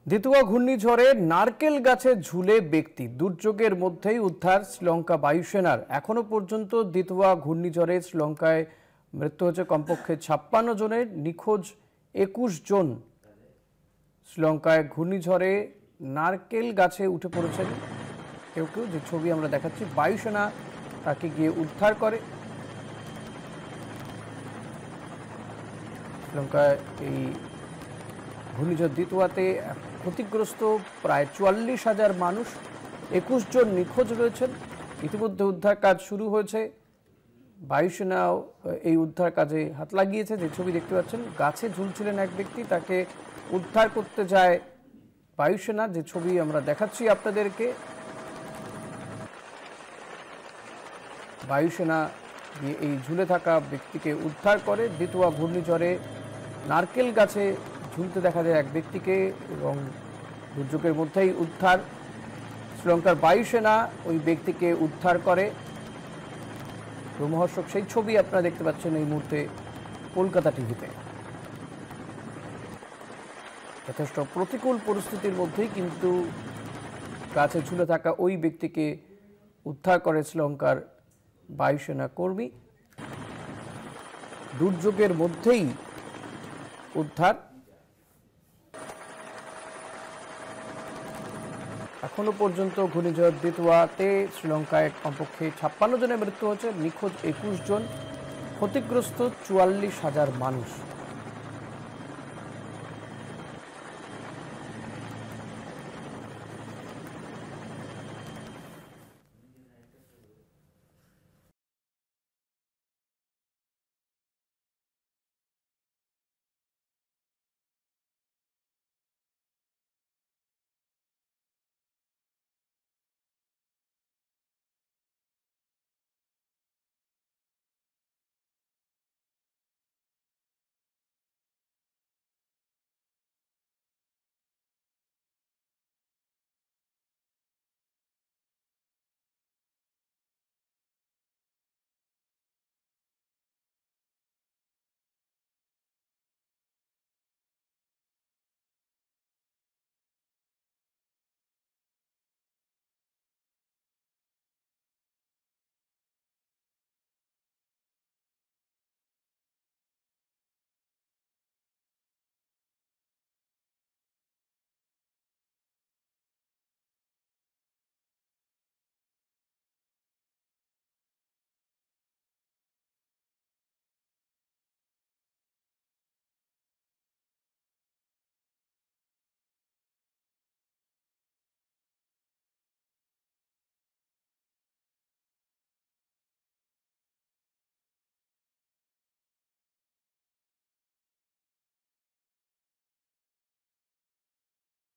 দিতুয়া ঘূর্ণিঝড়ে নারকেল গাছে ঝুলে ব্যক্তি, দুর্যোগের মধ্যেই উদ্ধার শ্রীলঙ্কা বায়ুসেনার। এখনো পর্যন্ত দিতুয়া ঘূর্ণিঝড়ে শ্রীলঙ্কায় মৃত্যু হয়েছে কমপক্ষে 56 জনের, নিখোঁজ 21 জন। শ্রীলঙ্কায় ঘূর্ণিঝড়ে নারকেল গাছে উঠে পড়েছেন কেউ কেউ, যে ছবি আমরা দেখাচ্ছি। বায়ুসেনা তাকে গিয়ে উদ্ধার করে। শ্রীলঙ্কায় এই ঘূর্ণিঝড় দিতুয়াতে ক্ষতিগ্রস্ত প্রায় 44,000 মানুষ, 21 জন নিখোঁজ রয়েছেন। ইতিমধ্যে উদ্ধার কাজ শুরু হয়েছে, বায়ুসেনাও এই উদ্ধার কাজে হাত লাগিয়েছে। যে ছবি দেখতে পাচ্ছেন, গাছে ঝুলছিলেন এক ব্যক্তি, তাকে উদ্ধার করতে যায় বায়ুসেনা। যে ছবি আমরা দেখাচ্ছি আপনাদেরকে, বায়ুসেনা গিয়ে এই ঝুলে থাকা ব্যক্তিকে উদ্ধার করে। দিতুয়া ঘূর্ণিঝড়ে নারকেল গাছে ঝুলতে দেখা যায় এক ব্যক্তিকে, এবং দুর্যোগের মধ্যেই উদ্ধার। শ্রীলঙ্কার বায়ুসেনা ওই ব্যক্তিকে উদ্ধার করে। রোমহর্ষক সেই ছবি আপনারা দেখতে পাচ্ছেন এই মুহূর্তে কলকাতা টিভিতে। যথেষ্ট প্রতিকূল পরিস্থিতির মধ্যেই কিন্তু গাছে ঝুলে থাকা ওই ব্যক্তিকে উদ্ধার করে শ্রীলঙ্কার বায়ুসেনা কর্মী। দুর্যোগের মধ্যেই উদ্ধার। এখনো পর্যন্ত ঘূর্ণিঝড় দিতুয়াতে শ্রীলঙ্কায় কমপক্ষে 56 জনের মৃত্যু হয়েছে, নিখোঁজ 21 জন, ক্ষতিগ্রস্ত 44,000 মানুষ।